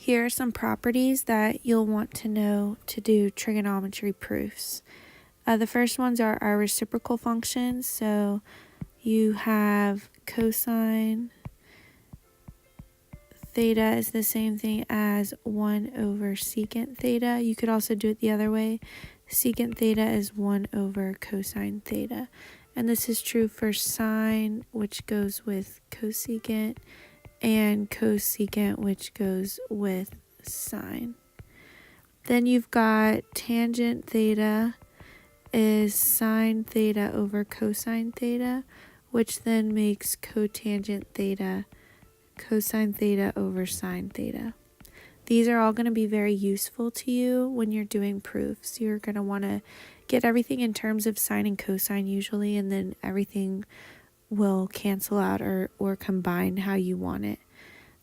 Here are some properties that you'll want to know to do trigonometry proofs. The first ones are our reciprocal functions. So you have cosine theta is the same thing as 1 over secant theta. You could also do it the other way. Secant theta is 1 over cosine theta. And this is true for sine, which goes with cosecant, and cosecant, which goes with sine. Then you've got tangent theta is sine theta over cosine theta, which then makes cotangent theta cosine theta over sine theta. These are all going to be very useful to you when you're doing proofs. You're going to want to get everything in terms of sine and cosine usually, and then everything will cancel out or combine how you want it.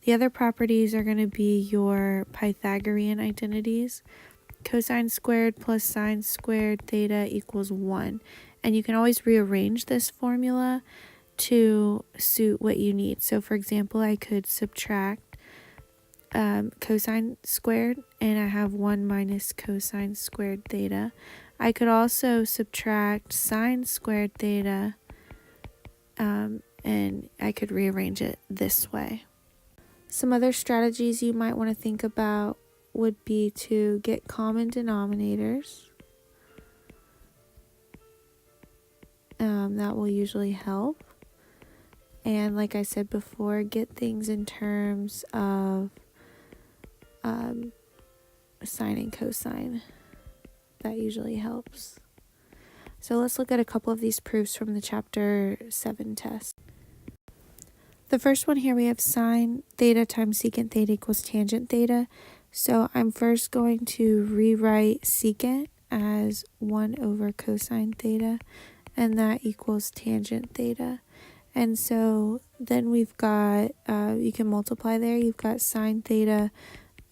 The other properties are going to be your Pythagorean identities. Cosine squared plus sine squared theta equals 1. And you can always rearrange this formula to suit what you need. So for example, I could subtract cosine squared, and I have 1 minus cosine squared theta. I could also subtract sine squared theta, and I could rearrange it this way. Some other strategies you might want to think about would be to get common denominators. That will usually help. And like I said before, get things in terms of sine and cosine. That usually helps. So let's look at a couple of these proofs from the chapter 7 test. The first one here, we have sine theta times secant theta equals tangent theta. So I'm first going to rewrite secant as 1 over cosine theta, and that equals tangent theta. And so then we've got, you can multiply there, you've got sine theta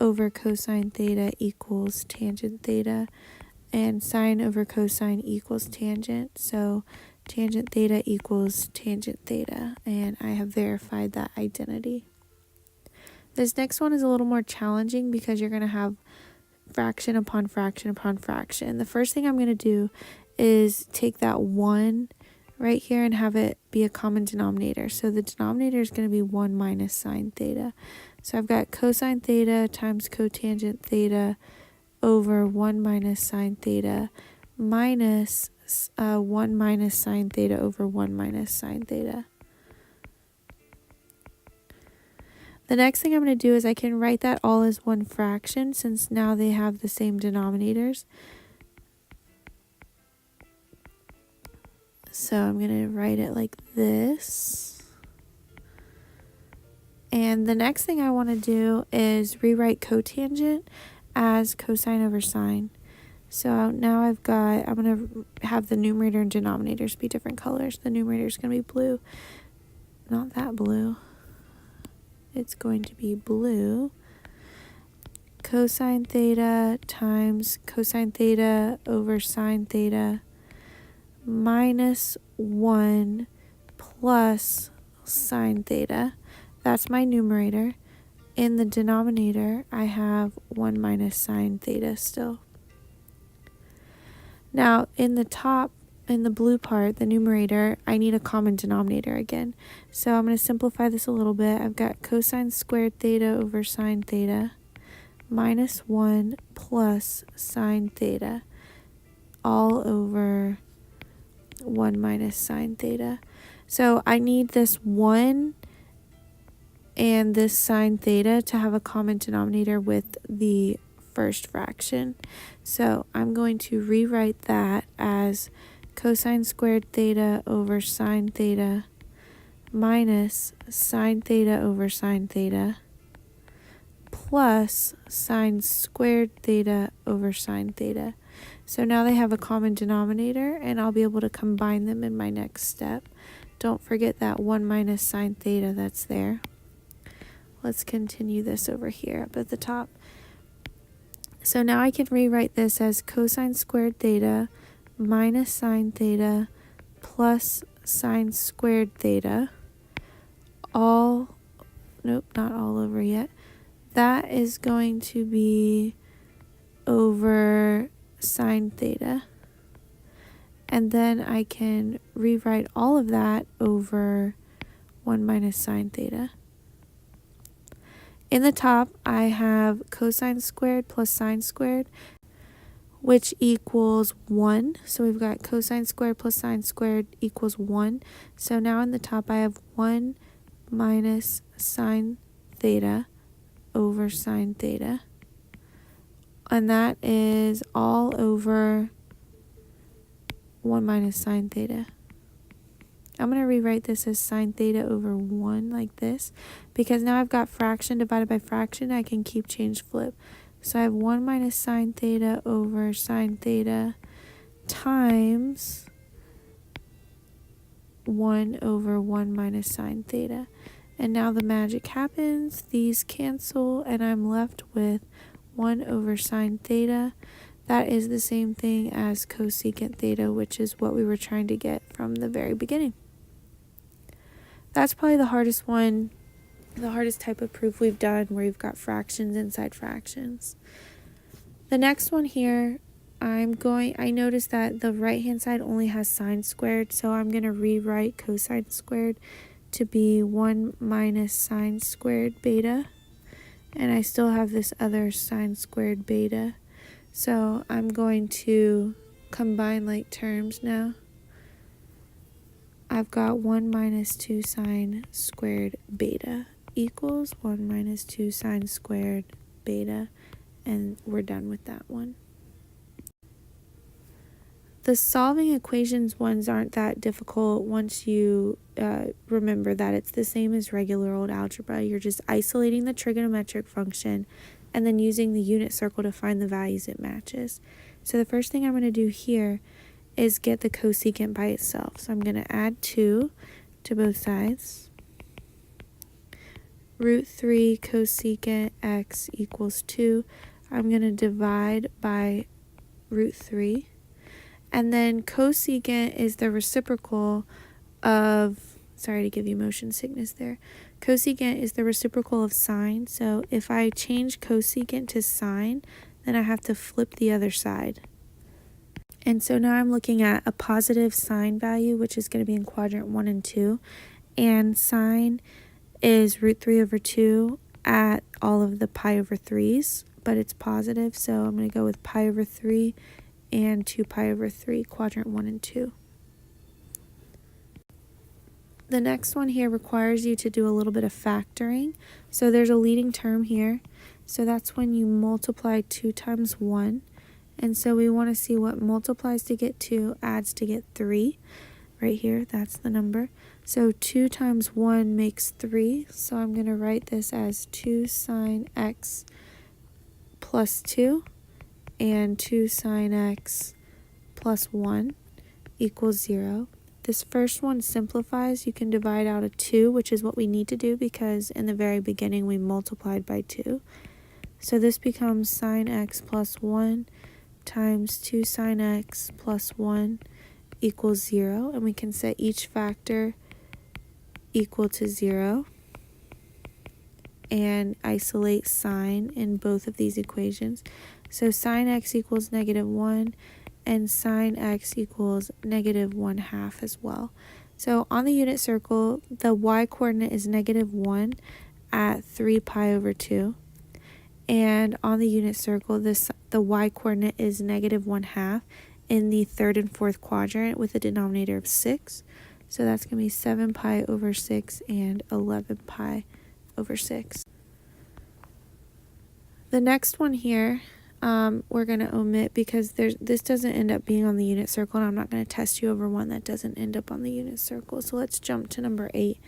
over cosine theta equals tangent theta, and sine over cosine equals tangent. So tangent theta equals tangent theta, and I have verified that identity. This next one is a little more challenging because you're going to have fraction upon fraction upon fraction. The first thing I'm going to do is take that 1 right here and have it be a common denominator. So the denominator is going to be 1 minus sine theta. So I've got cosine theta times cotangent theta over 1 minus sine theta minus 1 minus sine theta over 1 minus sine theta. The next thing I'm going to do is I can write that all as one fraction since now they have the same denominators. So I'm going to write it like this. And the next thing I want to do is rewrite cotangent as cosine over sine. So now I'm going to have the numerator and denominators be different colors. The numerator is going to be blue. Not that blue. It's going to be blue. Cosine theta times cosine theta over sine theta minus 1 plus sine theta. That's my numerator. In the denominator, I have 1 minus sine theta still. Now, in the top, in the blue part, the numerator, I need a common denominator again. So I'm going to simplify this a little bit. I've got cosine squared theta over sine theta minus 1 plus sine theta all over 1 minus sine theta. So I need this 1 and this sine theta to have a common denominator with the first fraction. So I'm going to rewrite that as cosine squared theta over sine theta minus sine theta over sine theta plus sine squared theta over sine theta. So now they have a common denominator, and I'll be able to combine them in my next step. Don't forget that 1 minus sine theta that's there. Let's continue this over here up at the top. So now I can rewrite this as cosine squared theta minus sine theta plus sine squared theta, not all over yet. that is going to be over sine theta. And then I can rewrite all of that over 1 minus sine theta. In the top, I have cosine squared plus sine squared, which equals 1. So we've got cosine squared plus sine squared equals 1. So now in the top, I have 1 minus sine theta over sine theta. And that is all over 1 minus sine theta. I'm going to rewrite this as sine theta over 1 like this, because now I've got fraction divided by fraction. I can keep change flip. So I have 1 minus sine theta over sine theta times 1 over 1 minus sine theta. And now the magic happens. These cancel, and I'm left with 1 over sine theta. That is the same thing as cosecant theta, which is what we were trying to get from the very beginning. That's probably the hardest one, the hardest type of proof we've done, where you've got fractions inside fractions. The next one here, I noticed that the right hand side only has sine squared, so I'm going to rewrite cosine squared to be 1 minus sine squared beta. And I still have this other sine squared beta. So I'm going to combine like terms now. I've got 1 minus 2 sine squared beta equals 1 minus 2 sine squared beta, and we're done with that one. The solving equations ones aren't that difficult once you remember that it's the same as regular old algebra. You're just isolating the trigonometric function and then using the unit circle to find the values it matches. So the first thing I'm going to do here is get the cosecant by itself. So I'm going to add 2 to both sides. Root 3 cosecant x equals 2. I'm going to divide by root 3. And then cosecant is the reciprocal of, sorry to give you motion sickness there. Cosecant is the reciprocal of sine. So if I change cosecant to sine, then I have to flip the other side. And so now I'm looking at a positive sine value, which is going to be in quadrant 1 and 2. And sine is root 3 over 2 at all of the pi over 3's, but it's positive. So I'm going to go with pi over 3 and 2 pi over 3, quadrant 1 and 2. The next one here requires you to do a little bit of factoring. So there's a leading term here. So that's when you multiply 2 times 1. And so we want to see what multiplies to get 2, adds to get 3. Right here, that's the number. So 2 times 1 makes 3. So I'm going to write this as 2 sine x plus 2 and 2 sine x plus 1 equals 0. This first one simplifies. You can divide out a 2, which is what we need to do because in the very beginning we multiplied by 2. So this becomes sine x plus 1 times 2 sine x plus 1 equals 0. And we can set each factor equal to 0 and isolate sine in both of these equations. So sine x equals -1 and sine x equals -1/2 as well. So on the unit circle, the y coordinate is -1 at 3 pi over 2. And on the unit circle, the y coordinate is -1/2 in the third and fourth quadrant with a denominator of 6. So that's going to be 7 pi over 6 and 11 pi over 6. The next one here, we're going to omit because this doesn't end up being on the unit circle, and I'm not going to test you over one that doesn't end up on the unit circle. So let's jump to number 8.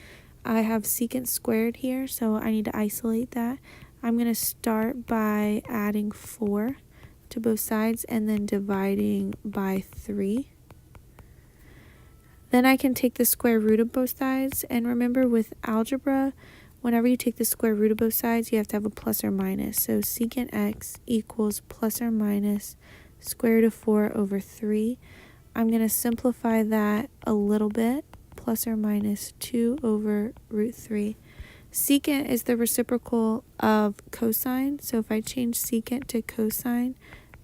I have secant squared here, so I need to isolate that. I'm going to start by adding 4 to both sides and then dividing by 3. Then I can take the square root of both sides, and remember with algebra, whenever you take the square root of both sides, you have to have a plus or minus. So secant x equals plus or minus square root of 4 over 3. I'm going to simplify that a little bit, plus or minus 2 over root 3. Secant is the reciprocal of cosine. So if I change secant to cosine,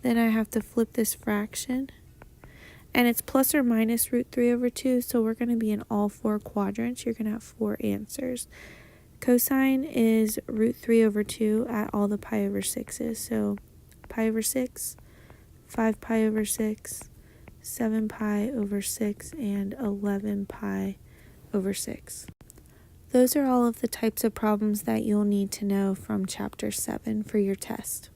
then I have to flip this fraction. And it's plus or minus root 3 over 2, so we're going to be in all 4 quadrants. You're going to have 4 answers. Cosine is root 3 over 2 at all the pi over 6's. So pi over 6, 5 pi over 6, 7 pi over 6, and 11 pi over 6. Those are all of the types of problems that you'll need to know from Chapter 7 for your test.